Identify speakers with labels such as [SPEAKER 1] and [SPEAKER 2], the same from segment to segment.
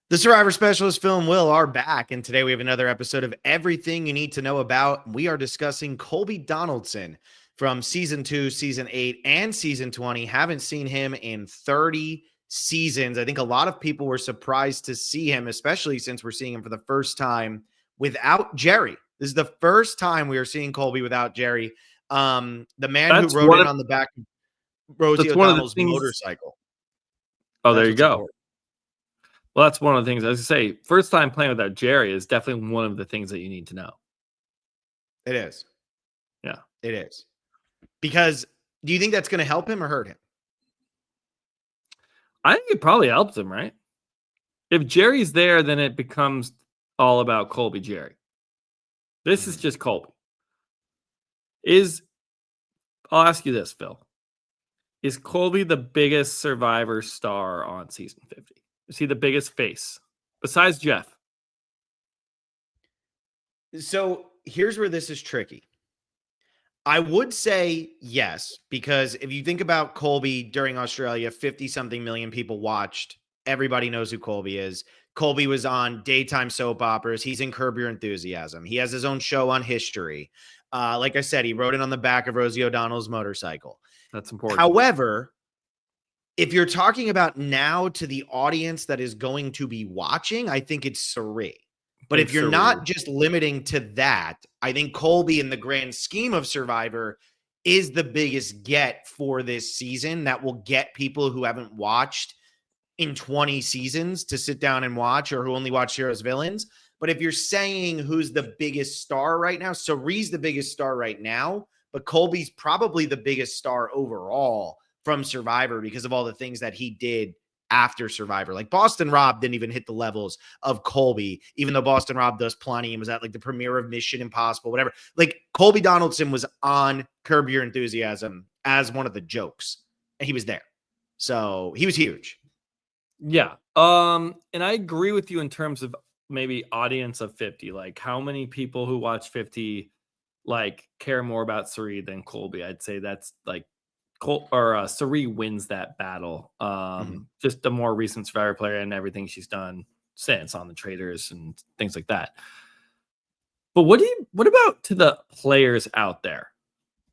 [SPEAKER 1] The Survivor Specialist Phil and Will are back, and today we have another episode of Everything You Need to Know About. We are discussing Colby Donaldson from Season 2, Season 8, and Season 20. Haven't seen him in 30 seasons. I think a lot of people were surprised to see him, especially since we're seeing him for the first time without Jerri. This is the first time we are seeing Colby without Jerri. The man who rode in on the back of Rosie O'Donnell's motorcycle.
[SPEAKER 2] Oh, there you go. Important. Well, that's one of the things, as I say, first time playing without Jerri is definitely one of the things that you need to know.
[SPEAKER 1] It is.
[SPEAKER 2] Yeah.
[SPEAKER 1] It is. Because do you think that's going to help him or hurt him?
[SPEAKER 2] I think it probably helps him, right? If Jerri's there, then it becomes all about Colby Jerri. This is just Colby. I'll ask you this, Phil. Is Colby the biggest Survivor star on season 50? Is he the biggest face besides Jeff?
[SPEAKER 1] So here's where this is tricky. I would say yes, because if you think about Colby during Australia, 50-something million people watched. Everybody knows who Colby is. Colby was on daytime soap operas. He's in Curb Your Enthusiasm. He has his own show on History. Like I said, he rode in on the back of Rosie O'Donnell's motorcycle.
[SPEAKER 2] That's important.
[SPEAKER 1] However, if you're talking about now to the audience that is going to be watching, I think it's Cirie. But if you're not just limiting to that, I think Colby in the grand scheme of Survivor is the biggest get for this season that will get people who haven't watched in 20 seasons to sit down and watch, or who only watch Heroes Villains. But if you're saying who's the biggest star right now, Cirie's the biggest star right now, but Colby's probably the biggest star overall from Survivor because of all the things that he did after Survivor. Like Boston Rob didn't even hit the levels of Colby, even though Boston Rob does plenty and was at like the premiere of Mission Impossible, whatever. Like Colby Donaldson was on Curb Your Enthusiasm as one of the jokes, and he was there. So he was huge.
[SPEAKER 2] Yeah. And I agree with you in terms of maybe audience of 50. Like how many people who watch 50 like care more about Cirie than Colby? I'd say that's like Cirie wins that battle. Just the more recent Survivor player and everything she's done since on the Traders and things like that. But what about to the players out there?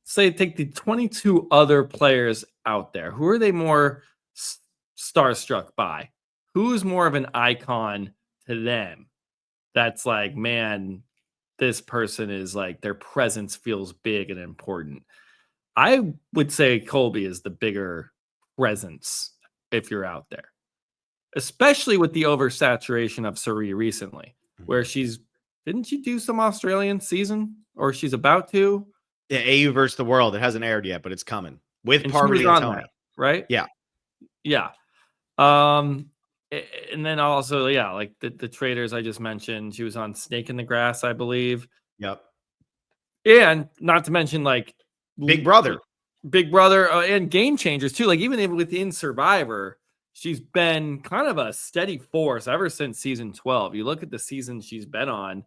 [SPEAKER 2] Say take the 22 other players out there. Who are they more starstruck by? Who's more of an icon to them? That's like, man, this person is like, their presence feels big and important. I would say Colby is the bigger presence if you're out there, especially with the oversaturation of Cirie recently, where didn't she do some Australian season, or she's about to?
[SPEAKER 1] Yeah, AU versus the World. It hasn't aired yet, but it's coming with Parvati and Tony.
[SPEAKER 2] That, right?
[SPEAKER 1] Yeah.
[SPEAKER 2] Yeah. And then also, yeah, like the Traders I just mentioned, she was on Snake in the Grass, I believe.
[SPEAKER 1] Yep.
[SPEAKER 2] And not to mention like
[SPEAKER 1] Big Brother,
[SPEAKER 2] and Game Changers too. Like even within Survivor, she's been kind of a steady force ever since season 12. You look at the seasons she's been on,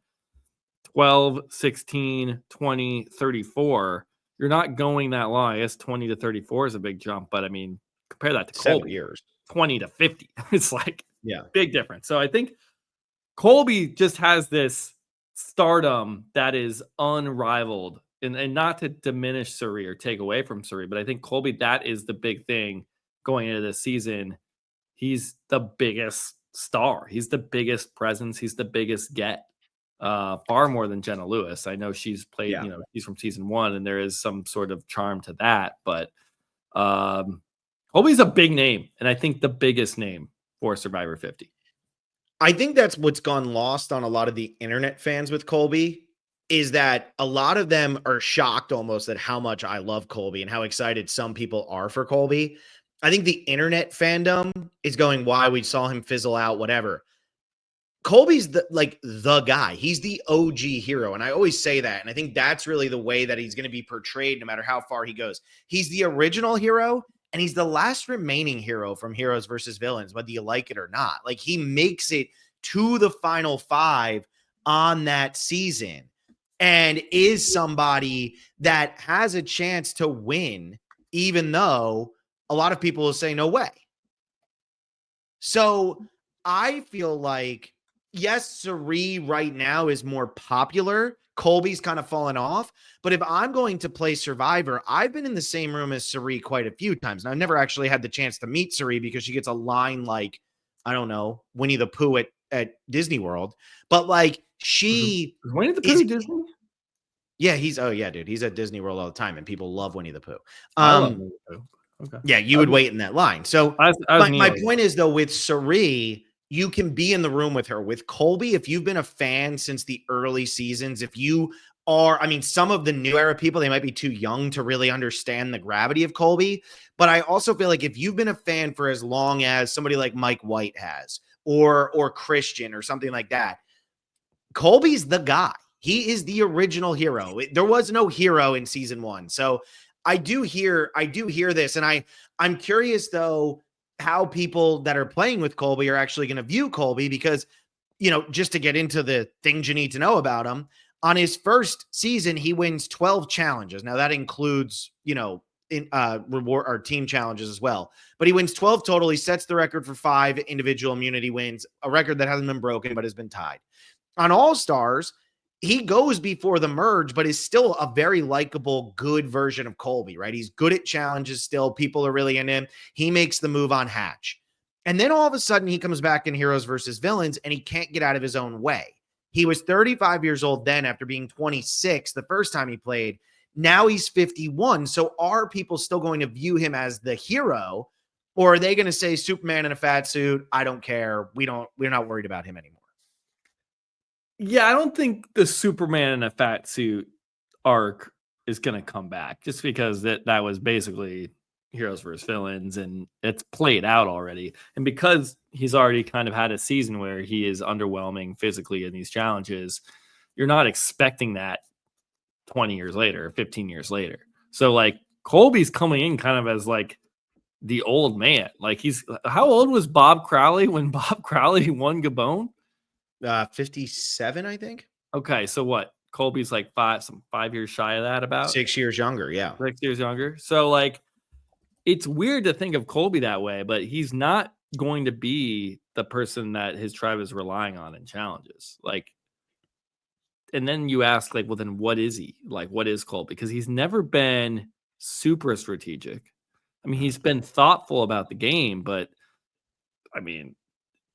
[SPEAKER 2] 12, 16, 20, 34. You're not going that long. I guess 20 to 34 is a big jump, but I mean, compare that to Colby.
[SPEAKER 1] 7 years.
[SPEAKER 2] 20 to 50. It's like,
[SPEAKER 1] yeah,
[SPEAKER 2] big difference. So I think Colby just has this stardom that is unrivaled, and not to diminish Cirie or take away from Cirie, but I think Colby, that is the big thing going into this season. He's the biggest star. He's the biggest presence. He's the biggest get, far more than Jenna Lewis. I know she's played, she's from season 1 and there is some sort of charm to that, but Colby's a big name, and I think the biggest name for Survivor 50.
[SPEAKER 1] I think that's what's gone lost on a lot of the internet fans with Colby, is that a lot of them are shocked almost at how much I love Colby and how excited some people are for Colby. I think the internet fandom is going, why we saw him fizzle out, whatever. Colby's the guy. He's the OG hero. And I always say that. And I think that's really the way that he's going to be portrayed no matter how far he goes. He's the original hero, and he's the last remaining hero from Heroes versus Villains, whether you like it or not. Like, he makes it to the final 5 on that season and is somebody that has a chance to win, even though a lot of people will say no way. So I feel like, yes, Cirie right now is more popular. Colby's kind of fallen off. But if I'm going to play Survivor, I've been in the same room as Cirie quite a few times. And I've never actually had the chance to meet Cirie because she gets a line like, I don't know, Winnie the Pooh at Disney World. But like she
[SPEAKER 2] Is Winnie the
[SPEAKER 1] is,
[SPEAKER 2] Pooh Disney?
[SPEAKER 1] yeah, dude. He's at Disney World all the time and people love Winnie the Pooh.
[SPEAKER 2] I love Winnie the Pooh. Okay.
[SPEAKER 1] Yeah, you would wait in that line. So
[SPEAKER 2] I was
[SPEAKER 1] my point is, though, with Cirie, you can be in the room with her. With Colby, if you've been a fan since the early seasons, if you are, I mean, some of the new era people, they might be too young to really understand the gravity of Colby. But I also feel like if you've been a fan for as long as somebody like Mike White has, or Christian or something like that, Colby's the guy. He is the original hero. There was no hero in season 1. So I do hear this. And I'm curious though, how people that are playing with Colby are actually going to view Colby because, just to get into the things you need to know about him, on his first season, he wins 12 challenges. Now that includes, in reward or team challenges as well, but he wins 12 total. He sets the record for 5 individual immunity wins, a record that hasn't been broken, but has been tied. On All Stars, he goes before the merge, but is still a very likable, good version of Colby, right? He's good at challenges still. People are really in him. He makes the move on Hatch. And then all of a sudden he comes back in Heroes versus Villains and he can't get out of his own way. He was 35 years old then after being 26 the first time he played. Now he's 51. So are people still going to view him as the hero? Or are they going to say Superman in a fat suit? I don't care. We're not worried about him anymore.
[SPEAKER 2] Yeah, I don't think the Superman in a fat suit arc is going to come back just because that was basically Heroes versus Villains and it's played out already. And because he's already kind of had a season where he is underwhelming physically in these challenges, you're not expecting that 20 years later, 15 years later. So like Colby's coming in kind of as like the old man. Like how old was Bob Crowley when Bob Crowley won Gabon?
[SPEAKER 1] 57, I think.
[SPEAKER 2] Okay, so what? Colby's like 5 years shy of that, about
[SPEAKER 1] 6 years younger. Yeah,
[SPEAKER 2] 6 years younger. So like, it's weird to think of Colby that way, but he's not going to be the person that his tribe is relying on in challenges. Like, and then you ask, like, well, then what is he? Like, what is Colby? Because he's never been super strategic. I mean, he's been thoughtful about the game, but I mean,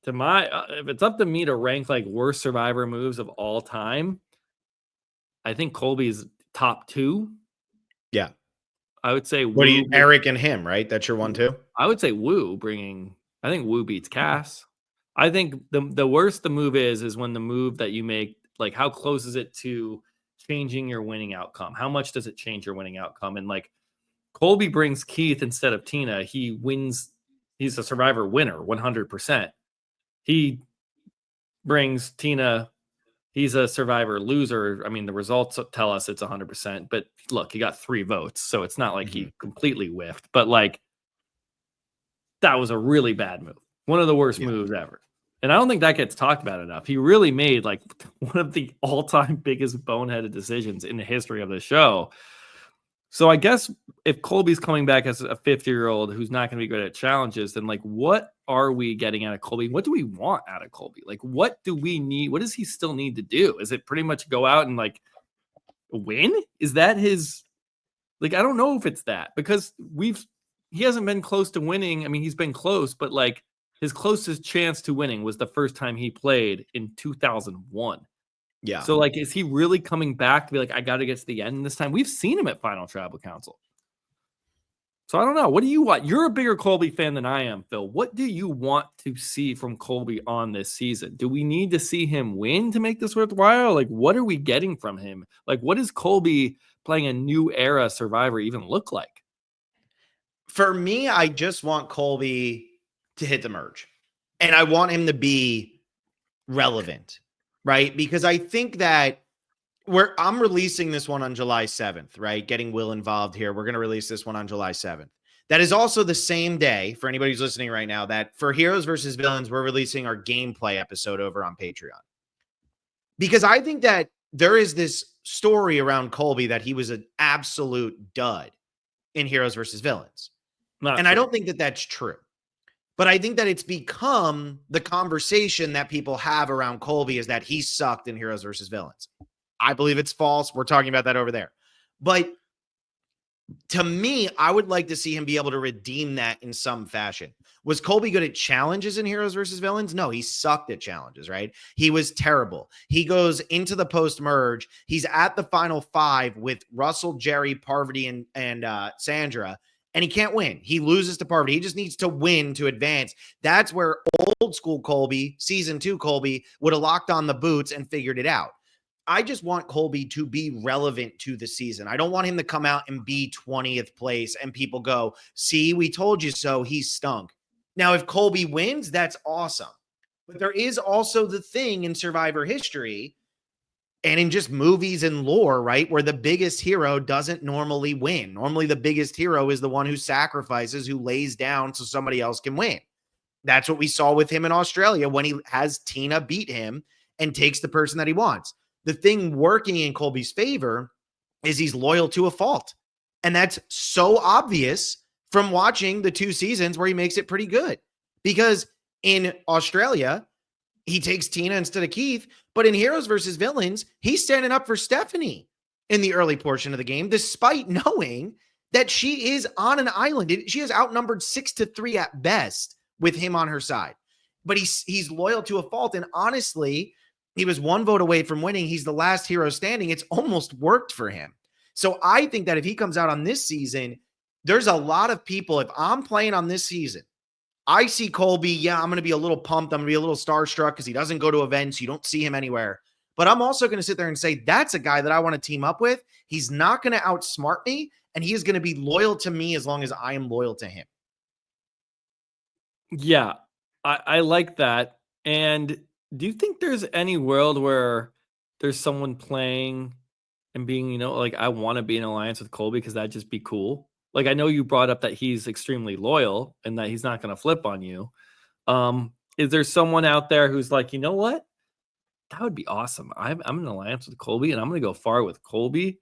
[SPEAKER 2] if it's up to me to rank like worst Survivor moves of all time, I think Colby's top 2.
[SPEAKER 1] Yeah.
[SPEAKER 2] I would say
[SPEAKER 1] What do you, Eric and him, right? That's your one too?
[SPEAKER 2] I would say I think Wu beats Cass. I think the worse the move is when the move that you make, like how close is it to changing your winning outcome? How much does it change your winning outcome? And like Colby brings Keith instead of Tina. He wins. He's a Survivor winner, 100%. He brings Tina. He's a Survivor loser. I mean, the results tell us it's 100%. But look, he got 3 votes, so it's not like he completely whiffed. But like, that was a really bad move. One of the worst moves ever. And I don't think that gets talked about enough. He really made like one of the all-time biggest boneheaded decisions in the history of the show. So I guess if Colby's coming back as a 50-year-old who's not going to be good at challenges, then like, what are we getting out of Colby? What do we want out of Colby? Like, what do we need? What does he still need to do? Is it pretty much go out and like win? Is that his, like, I don't know if it's that, because he hasn't been close to winning. I mean, he's been close, but like his closest chance to winning was the first time he played in 2001.
[SPEAKER 1] Yeah.
[SPEAKER 2] So, like, is he really coming back to be like, I got to get to the end this time? We've seen him at Final Tribal Council. So, I don't know. What do you want? You're a bigger Colby fan than I am, Phil. What do you want to see from Colby on this season? Do we need to see him win to make this worthwhile? Like, what are we getting from him? Like, what does Colby playing a new era Survivor even look like?
[SPEAKER 1] For me, I just want Colby to hit the merge. And I want him to be relevant. Right? Because I think that I'm releasing this one on July 7th, right? Getting Will involved here. We're going to release this one on July 7th. That is also the same day, for anybody who's listening right now, that for Heroes versus Villains, we're releasing our gameplay episode over on Patreon. Because I think that there is this story around Colby that he was an absolute dud in Heroes versus Villains. I don't think that that's true. But I think that it's become the conversation that people have around Colby is that he sucked in Heroes versus Villains. I believe it's false. We're talking about that over there. But to me, I would like to see him be able to redeem that in some fashion. Was Colby good at challenges in Heroes versus Villains? No, he sucked at challenges, right? He was terrible. He goes into the post-merge. He's at the final 5 with Russell, Jerri, Parvati, and Sandra, and he can't win. He loses to Parvati. He just needs to win to advance. That's where old school Colby, season 2 Colby, would have locked on the boots and figured it out. I just want Colby to be relevant to the season. I don't want him to come out and be 20th place and people go, see, we told you so. He stunk. Now, if Colby wins, that's awesome. But there is also the thing in Survivor history and in just movies and lore, right, where the biggest hero doesn't normally win. Normally, the biggest hero is the one who sacrifices, who lays down so somebody else can win. That's what we saw with him in Australia when he has Tina beat him and takes the person that he wants. The thing working in Colby's favor is he's loyal to a fault. And that's so obvious from watching the 2 seasons where he makes it pretty good. Because in Australia, he takes Tina instead of Keith. But in Heroes versus Villains, he's standing up for Stephanie in the early portion of the game, despite knowing that she is on an island. She is outnumbered 6-3 at best with him on her side. But he's loyal to a fault. And honestly, he was 1 vote away from winning. He's the last hero standing. It's almost worked for him. So I think that if he comes out on this season, there's a lot of people, if I'm playing on this season, I see Colby, yeah, I'm going to be a little pumped. I'm going to be a little starstruck because he doesn't go to events. You don't see him anywhere. But I'm also going to sit there and say, that's a guy that I want to team up with. He's not going to outsmart me, and he is going to be loyal to me as long as I am loyal to him.
[SPEAKER 2] Yeah, I like that. And do you think there's any world where there's someone playing and being, like, I want to be in alliance with Colby because that'd just be cool? Like, I know you brought up that he's extremely loyal and that he's not going to flip on you. Is there someone out there who's like, you know what? That would be awesome. I'm in alliance with Colby and I'm going to go far with Colby.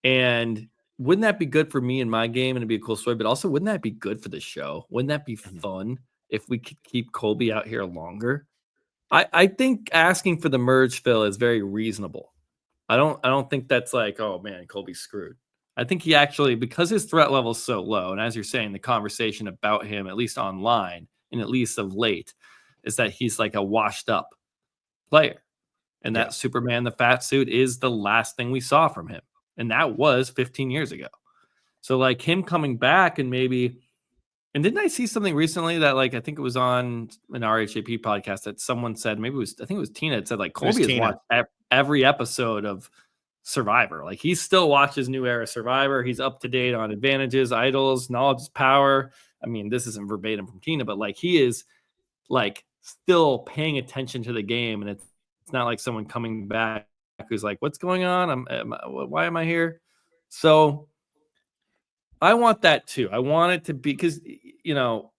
[SPEAKER 2] And wouldn't that be good for me in my game and it'd be a cool story? But also, wouldn't that be good for the show? Wouldn't that be fun if we could keep Colby out here longer? I think asking for the merge fill is very reasonable. I don't think that's like, oh man, Colby's screwed. I think he actually, because his threat level is so low, and as you're saying, the conversation about him, at least online and at least of late, is that he's like a washed up player. And that Superman, the fat suit, is the last thing we saw from him. And that was 15 years ago. So like him coming back and maybe, and didn't I see something recently that like, I think it was on an RHAP podcast that someone said, maybe it was, I think it was Tina, it said like Colby has watched every episode of Survivor. Like he still watches New Era Survivor. He's up to date on advantages, idols, knowledge is power. I mean, this isn't verbatim from Tina, but like he is like still paying attention to the game. And it's not like someone coming back who's like, what's going on? Why am I here? So I want that too. I want it to be, because,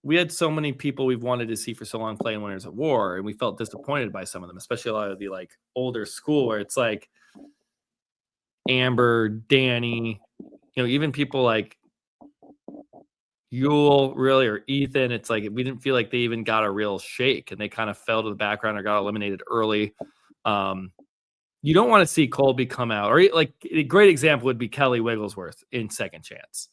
[SPEAKER 2] we had so many people we've wanted to see for so long playing Winners at War, and we felt disappointed by some of them, especially a lot of the like older school where it's like Amber, Danny, even people like Yule, really, or Ethan. It's like we didn't feel like they even got a real shake, and they kind of fell to the background or got eliminated early. You don't want to see Colby come out, or like a great example would be Kelly Wigglesworth in Second Chance.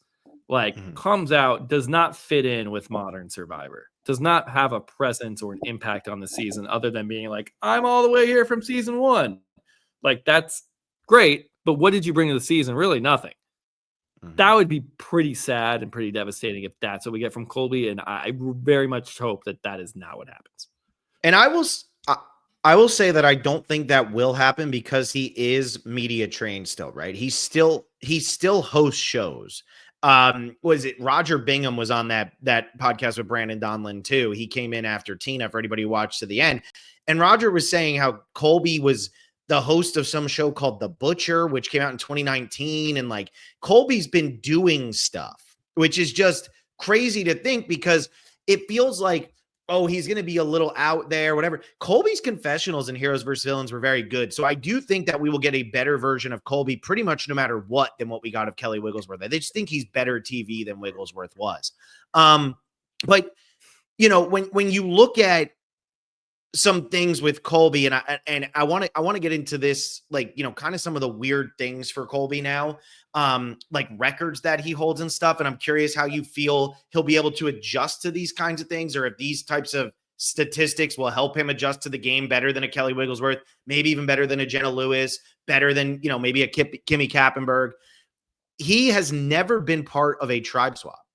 [SPEAKER 2] Like comes out, does not fit in with modern Survivor, does not have a presence or an impact on the season other than being like, I'm all the way here from season 1. Like that's great, but what did you bring to the season? Really nothing. That would be pretty sad and pretty devastating if that's what we get from Colby, and I very much hope that that is not what happens. And
[SPEAKER 1] I will say that I don't think that will happen because he is media trained still, right? He still hosts shows. Was it Roger Bingham was on that podcast with Brandon Donlin too. He came in after Tina, for anybody who watched to the end. And Roger was saying how Colby was the host of some show called The Butcher, which came out in 2019. And like Colby's been doing stuff, which is just crazy to think because it feels like, oh, he's going to be a little out there, whatever. Colby's confessionals in Heroes vs. Villains were very good. So I do think that we will get a better version of Colby pretty much no matter what than what we got of Kelly Wigglesworth. I just think he's better TV than Wigglesworth was. But when you look at some things with Colby, and I want to get into this, like, kind of some of the weird things for Colby now, like records that he holds and stuff. And I'm curious how you feel he'll be able to adjust to these kinds of things, or if these types of statistics will help him adjust to the game better than a Kelly Wigglesworth, maybe even better than a Jenna Lewis, better than, maybe a Kimmy Kappenberg. He has never been part of a tribe swap.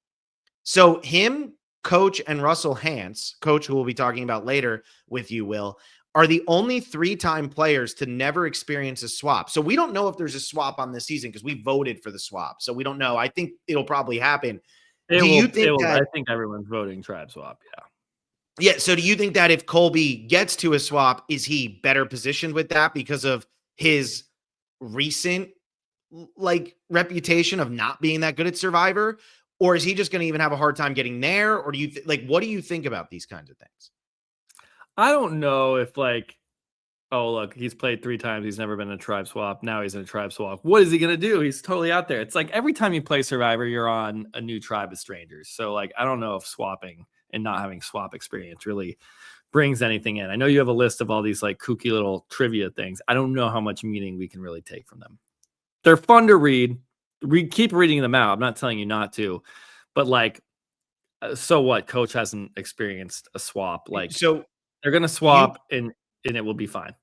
[SPEAKER 1] So him, Coach, and Russell Hantz, Coach, who we'll be talking about later with you, Will, are the only 3-time players to never experience a swap. So we don't know if there's a swap on this season because we voted for the swap. So we don't know. I think it'll probably happen. Do you think that?
[SPEAKER 2] I think everyone's voting tribe swap. Yeah.
[SPEAKER 1] Yeah. So do you think that if Colby gets to a swap, is he better positioned with that because of his recent reputation of not being that good at Survivor? Or is he just going to even have a hard time getting there? Or do you what do you think about these kinds of things?
[SPEAKER 2] I don't know if oh, look, he's played 3 times. He's never been in a tribe swap. Now he's in a tribe swap. What is he going to do? He's totally out there. It's like every time you play Survivor, you're on a new tribe of strangers. So I don't know if swapping and not having swap experience really brings anything in. I know you have a list of all these kooky little trivia things. I don't know how much meaning we can really take from them. They're fun to read. Keep reading them out. I'm not telling you not to, but so what? Coach hasn't experienced a swap.
[SPEAKER 1] So
[SPEAKER 2] they're going to swap and it will be fine.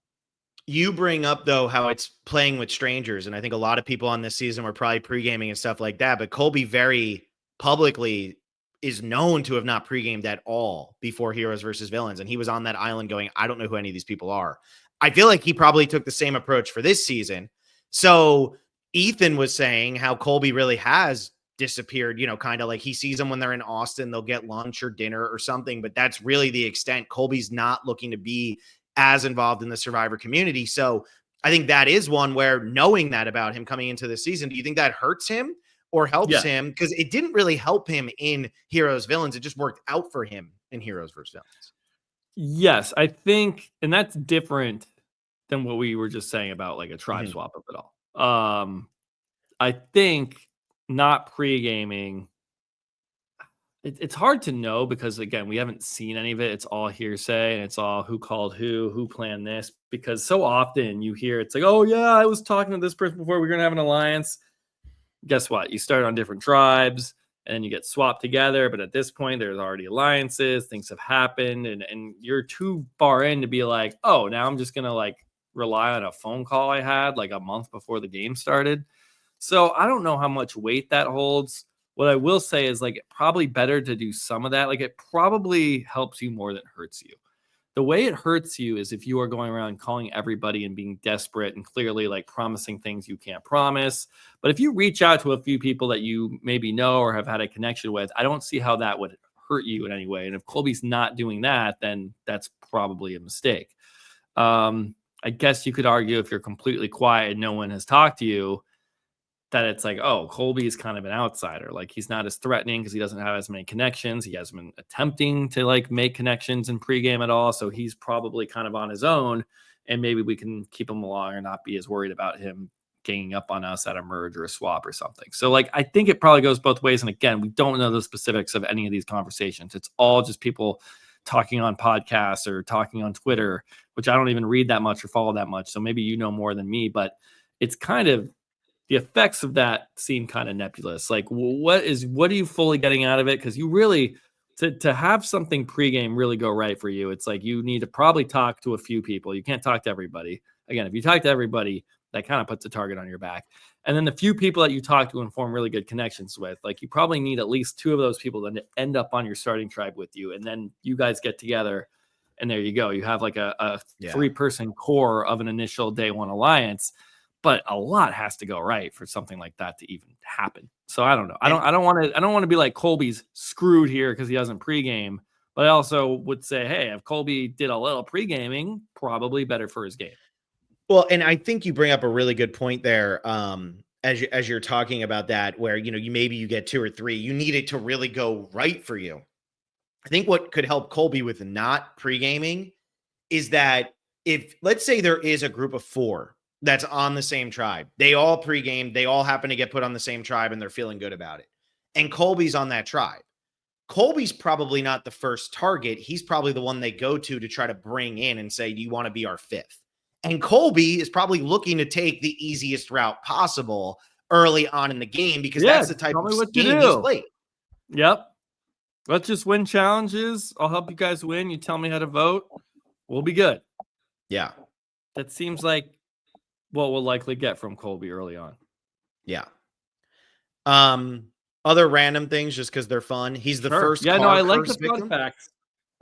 [SPEAKER 1] You bring up, though, how it's playing with strangers. And I think a lot of people on this season were probably pre-gaming and stuff like that. But Colby very publicly is known to have not pre-gamed at all before Heroes versus Villains. And he was on that island going, I don't know who any of these people are. I feel like he probably took the same approach for this season. So Ethan was saying how Colby really has disappeared, kind of like he sees them when they're in Austin, they'll get lunch or dinner or something. But that's really the extent. Colby's not looking to be as involved in the Survivor community. So I think that is one where, knowing that about him coming into the season, do you think that hurts him or helps him? Because it didn't really help him in Heroes Villains. It just worked out for him in Heroes versus Villains.
[SPEAKER 2] Yes, I think, and that's different than what we were just saying about a tribe swap of it all. I think not pre-gaming, it's hard to know because, again, we haven't seen any of it. It's all hearsay and it's all who called who planned this, because so often you hear it's like, oh yeah, I was talking to this person before, we're going to have an alliance. Guess what? You start on different tribes and then you get swapped together. But at this point, there's already alliances. Things have happened and you're too far in to be like, oh, now I'm just going to rely on a phone call I had a month before the game started. So I don't know how much weight that holds. What I will say is probably better to do some of that. It probably helps you more than hurts you. The way it hurts you is if you are going around calling everybody and being desperate and clearly promising things you can't promise. But if you reach out to a few people that you maybe know or have had a connection with, I don't see how that would hurt you in any way. And if Colby's not doing that, then that's probably a mistake. I guess you could argue if you're completely quiet and no one has talked to you, that it's oh, Colby is kind of an outsider. He's not as threatening because he doesn't have as many connections. He hasn't been attempting to make connections in pregame at all. So he's probably kind of on his own, and maybe we can keep him along or not be as worried about him ganging up on us at a merge or a swap or something. So I think it probably goes both ways. And again, we don't know the specifics of any of these conversations. It's all just people talking on podcasts or talking on Twitter, which I don't even read that much or follow that much. So maybe you know more than me, but it's kind of, the effects of that seem kind of nebulous. What are you fully getting out of it? Because you really, to have something pregame really go right for you, it's you need to probably talk to a few people. You can't talk to everybody. Again, if you talk to everybody, that kind of puts a target on your back. And then the few people that you talk to and form really good connections with, you probably need at least 2 of those people to end up on your starting tribe with you. And then you guys get together and there you go. You have a 3-person core of an initial day 1 alliance. But a lot has to go right for something like that to even happen. So I don't know. I don't want to be like Colby's screwed here because he doesn't pregame. But I also would say, hey, if Colby did a little pregaming, probably better for his game.
[SPEAKER 1] Well, and I think you bring up a really good point there. As you're talking about that, where you get 2 or 3, you need it to really go right for you. I think what could help Colby with not pregaming is that if, let's say, there is a group of 4 that's on the same tribe. They all pregame. They all happen to get put on the same tribe and they're feeling good about it. And Colby's on that tribe. Colby's probably not the first target. He's probably the one they go to try to bring in and say, do you want to be our fifth? And Colby is probably looking to take the easiest route possible early on in the game because that's the type of game he's played.
[SPEAKER 2] Yep. Let's just win challenges. I'll help you guys win. You tell me how to vote. We'll be good.
[SPEAKER 1] Yeah.
[SPEAKER 2] That seems like what we'll likely get from Colby early on.
[SPEAKER 1] Yeah. Other random things just because they're fun. He's the first
[SPEAKER 2] car
[SPEAKER 1] I
[SPEAKER 2] like the fun facts.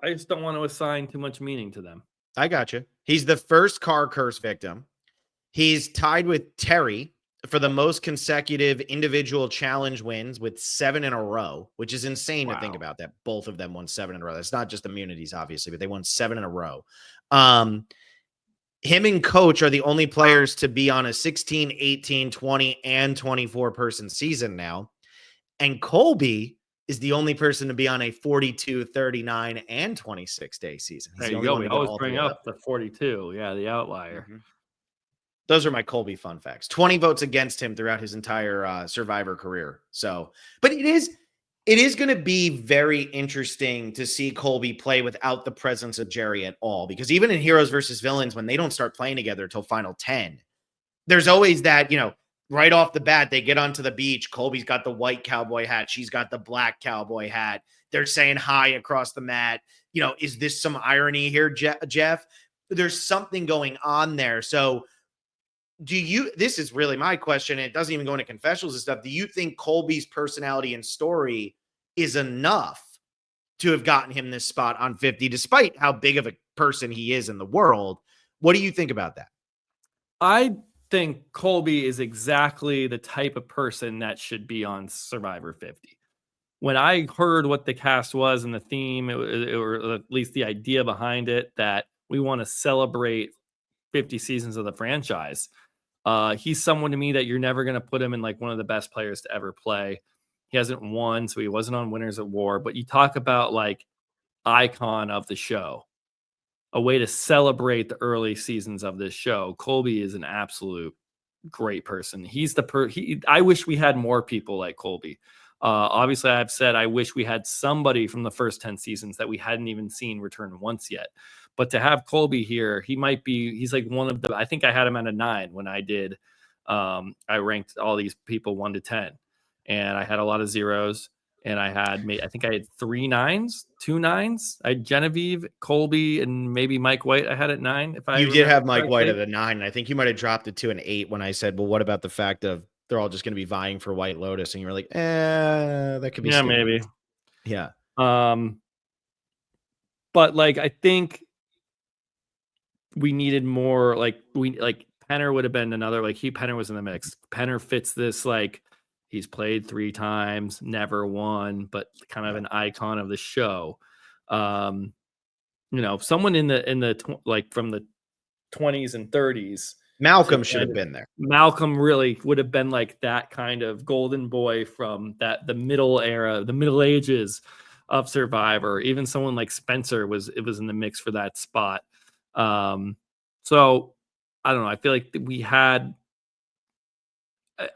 [SPEAKER 2] I just don't want to assign too much meaning to them.
[SPEAKER 1] I got you. He's the first car curse victim. He's tied with Terry for the most consecutive individual challenge wins with 7 in a row, which is insane to think about that. Both of them won 7 in a row. That's not just immunities, obviously, but they won 7 in a row. Him and Coach are the only players to be on a 16, 18, 20, and 24 person season now. And Colby is the only person to be on a 42, 39, and 26 day season.
[SPEAKER 2] He's the only one. We always bring up the 42. Yeah, the outlier.
[SPEAKER 1] Mm-hmm. Those are my Colby fun facts. 20 votes against him throughout his entire Survivor career. So, but it is going to be very interesting to see Colby play without the presence of Jerri at all. Because even in Heroes versus Villains, when they don't start playing together till Final 10, there's always that, right off the bat, they get onto the beach. Colby's got the white cowboy hat. She's got the black cowboy hat. They're saying hi across the mat. Is this some irony here, Jeff? There's something going on there. So this is really my question. It doesn't even go into confessionals and stuff. Do you think Colby's personality and story is enough to have gotten him this spot on 50, despite how big of a person he is in the world? What do you think about that?
[SPEAKER 2] I think Colby is exactly the type of person that should be on Survivor 50. When I heard what the cast was and the theme, or at least the idea behind it, that we want to celebrate 50 seasons of the franchise, he's someone to me that you're never going to put him in like one of the best players to ever play. He hasn't won, so he wasn't on Winners at War, but you talk about like icon of the show, a way to celebrate the early seasons of this show. Colby is an absolute great person. He's I wish we had more people like Colby. Obviously, I've said I wish we had somebody from the first 10 seasons that we hadn't even seen return once yet. But to have Colby here, he's like one of the, I think I had him at a 9 when I did. I ranked all these people 1 to 10, and I had a lot of zeros. And I think I had 2 9s. I had Genevieve, Colby, and maybe Mike White. I had at 9.
[SPEAKER 1] You did have Mike White at a 9. And I think you might have dropped it to an 8 when I said, well, what about the fact of they're all just going to be vying for White Lotus? And you were like, that could be.
[SPEAKER 2] Yeah,
[SPEAKER 1] stupid.
[SPEAKER 2] maybe.
[SPEAKER 1] Yeah.
[SPEAKER 2] But like, I think we needed more, Penner would have been another, Penner was in the mix. Penner fits this, he's played 3 times, never won, but kind of an icon of the show. Someone in the from the 20s and 30s.
[SPEAKER 1] Malcolm should have been there.
[SPEAKER 2] Malcolm really would have been like that kind of golden boy from the middle era, the Middle Ages of Survivor. Even someone like Spencer was in the mix for that spot. So I don't know. I feel like we had.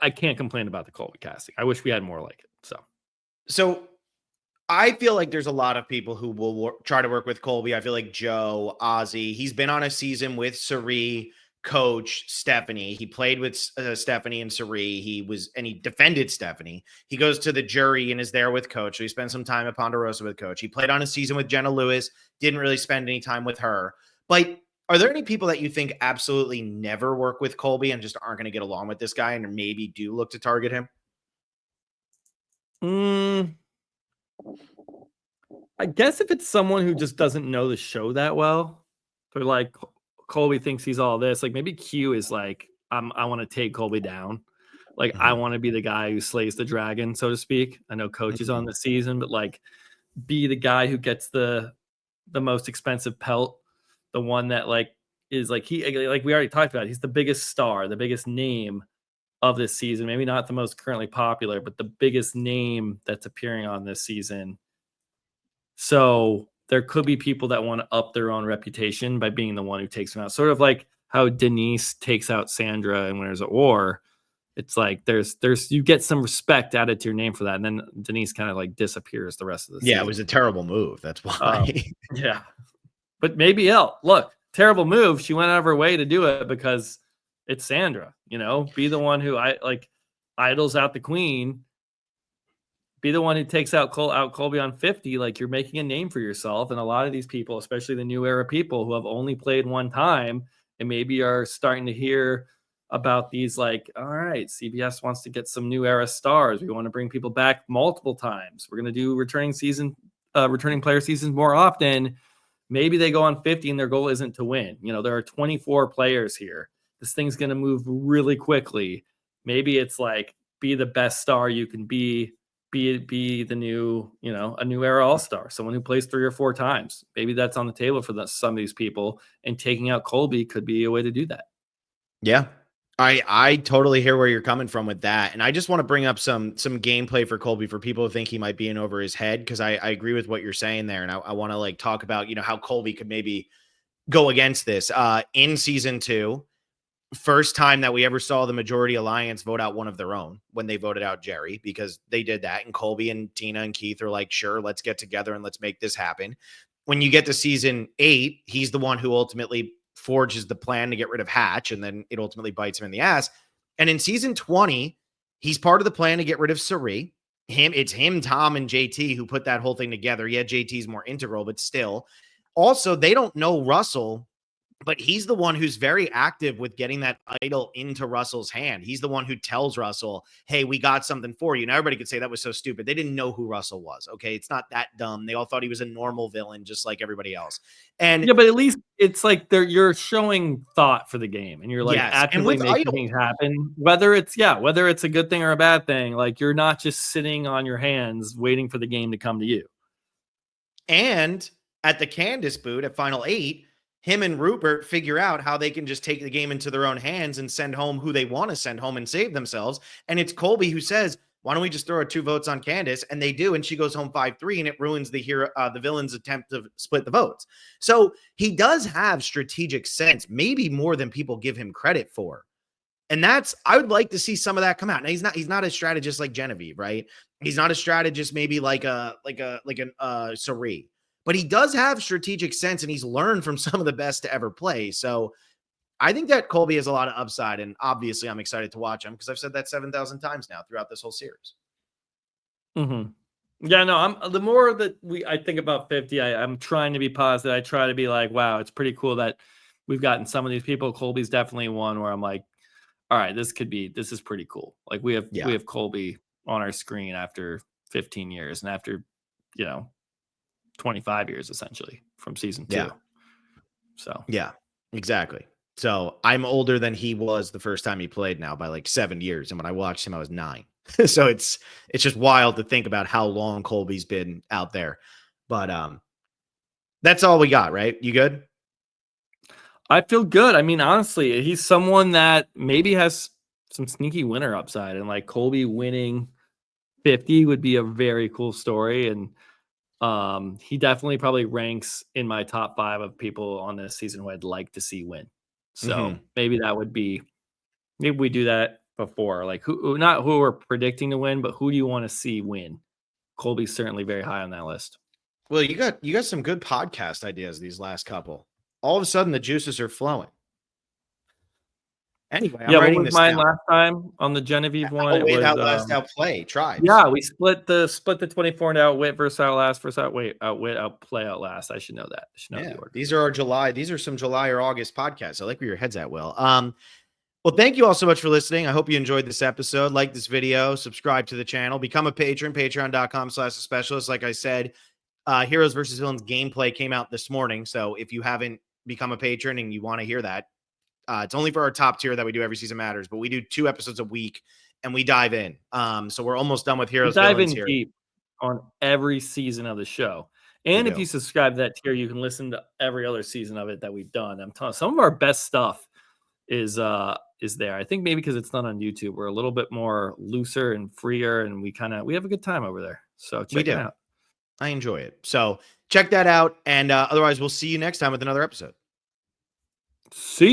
[SPEAKER 2] I can't complain about the Colby casting. I wish we had more like it.
[SPEAKER 1] So I feel like there's a lot of people who will try to work with Colby. I feel like Joe, Ozzy, he's been on a season with Cirie, Coach, Stephanie. He played with Stephanie and Cirie. He defended Stephanie. He goes to the jury and is there with Coach. So he spent some time at Ponderosa with Coach. He played on a season with Jenna Lewis. Didn't really spend any time with her. But are there any people that you think absolutely never work with Colby and just aren't going to get along with this guy and maybe do look to target him?
[SPEAKER 2] I guess if it's someone who just doesn't know the show that well, they're like, Colby thinks he's all this. Like maybe Q is like, I want to take Colby down. Like I want to be the guy who slays the dragon, so to speak. I know Coach is on the season, but like be the guy who gets the most expensive pelt. The one that is we already talked about. He's the biggest star, the biggest name of this season. Maybe not the most currently popular, but the biggest name that's appearing on this season. So there could be people that want to up their own reputation by being the one who takes him out. Sort of like how Denise takes out Sandra in Winners at War. It's like there's you get some respect added to your name for that, and then Denise kind of like disappears the rest of the season.
[SPEAKER 1] Yeah, it was a terrible move. That's why.
[SPEAKER 2] Yeah, but maybe look, terrible move. She went out of her way to do it because it's Sandra. Be the one who idles out the queen. Be the one who takes out Colby on 50. Like, you're making a name for yourself, and a lot of these people, especially the new era people who have only played one time and maybe are starting to hear about these, like, all right, CBS wants to get some new era stars. We want to bring people back multiple times. We're going to do returning player seasons more often. Maybe they go on 50 and their goal isn't to win. There are 24 players here. This thing's going to move really quickly. Maybe it's like, be the best star you can be the new, a new era all-star, someone who plays 3 or 4 times. Maybe that's on the table for some of these people, and taking out Colby could be a way to do that.
[SPEAKER 1] Yeah. I totally hear where you're coming from with that. And I just want to bring up some gameplay for Colby for people who think he might be in over his head, because I agree with what you're saying there. And I want to like talk about, how Colby could maybe go against this. In season 2, first time that we ever saw the majority alliance vote out one of their own when they voted out Jerri, because they did that. And Colby and Tina and Keith are like, sure, let's get together and let's make this happen. When you get to season 8, he's the one who ultimately forges the plan to get rid of Hatch, and then it ultimately bites him in the ass. And in season 20, he's part of the plan to get rid of Cirie. It's him, Tom, and JT who put that whole thing together. Yeah, JT's more integral, but still. Also, they don't know Russell, but he's the one who's very active with getting that idol into Russell's hand. He's the one who tells Russell, hey, we got something for you. Now, everybody could say that was so stupid. They didn't know who Russell was. Okay. It's not that dumb. They all thought he was a normal villain, just like everybody else. And
[SPEAKER 2] yeah, but at least it's like you're showing thought for the game, and you're like actively making things happen. Whether it's a good thing or a bad thing, like, you're not just sitting on your hands waiting for the game to come to you.
[SPEAKER 1] And at the Candace boot at Final 8, him and Rupert figure out how they can just take the game into their own hands and send home who they want to send home and save themselves. And it's Colby who says, why don't we just throw our 2 votes on Candace? And they do. And she goes home 5-3, and it ruins the villain's attempt to split the votes. So he does have strategic sense, maybe more than people give him credit for. And I would like to see some of that come out. Now, he's not a strategist like Genevieve, right? He's not a strategist maybe like an Cirie. But he does have strategic sense, and he's learned from some of the best to ever play. So I think that Colby has a lot of upside, and obviously I'm excited to watch him because I've said that 7,000 times now throughout this whole series.
[SPEAKER 2] Mm-hmm. Yeah, no, the more that I think about 50, I'm trying to be positive. I try to be like, wow, it's pretty cool that we've gotten some of these people. Colby's definitely one where I'm like, all right, this is pretty cool. Like, we have Colby on our screen after 15 years and after, 25 years essentially from season 2.
[SPEAKER 1] Yeah.
[SPEAKER 2] So
[SPEAKER 1] yeah, exactly. So I'm older than he was the first time he played now by like 7 years. And when I watched him, I was 9. So it's just wild to think about how long Colby's been out there. But that's all we got, right? You good?
[SPEAKER 2] I feel good. I mean, honestly, he's someone that maybe has some sneaky winner upside, and like Colby winning 50 would be a very cool story. And he definitely probably ranks in my top 5 of people on this season who I'd like to see win. So maybe we do that before, like not who we're predicting to win, but who do you want to see win? Colby's certainly very high on that list.
[SPEAKER 1] Well, you got some good podcast ideas these last couple. All of a sudden the juices are flowing. Anyway, I'm writing this
[SPEAKER 2] mine
[SPEAKER 1] down.
[SPEAKER 2] last time on the Genevieve one.
[SPEAKER 1] It was Outlast, Outplay, Tribes.
[SPEAKER 2] Yeah, we split the 24 into Outwit versus Outlast versus Outwit, Outplay, Outlast. I should know that. I should know the order.
[SPEAKER 1] These are our July. These are some July or August podcasts. I like where your head's at, Will. Well, thank you all so much for listening. I hope you enjoyed this episode. Like this video, subscribe to the channel, become a patron, patreon.com/thespecialist. Like I said, Heroes versus Villains gameplay came out this morning. So if you haven't become a patron and you want to hear that, it's only for our top tier that we do every season matters, but we do 2 episodes a week and we dive in. So we're almost done with Heroes.
[SPEAKER 2] Dive in deep on every season of the show. And if you subscribe to that tier, you can listen to every other season of it that we've done. I'm telling you, some of our best stuff is there. I think maybe because it's done on YouTube, we're a little bit more looser and freer, and we have a good time over there. So check it out.
[SPEAKER 1] I enjoy it. So check that out. And otherwise, we'll see you next time with another episode.
[SPEAKER 2] See you.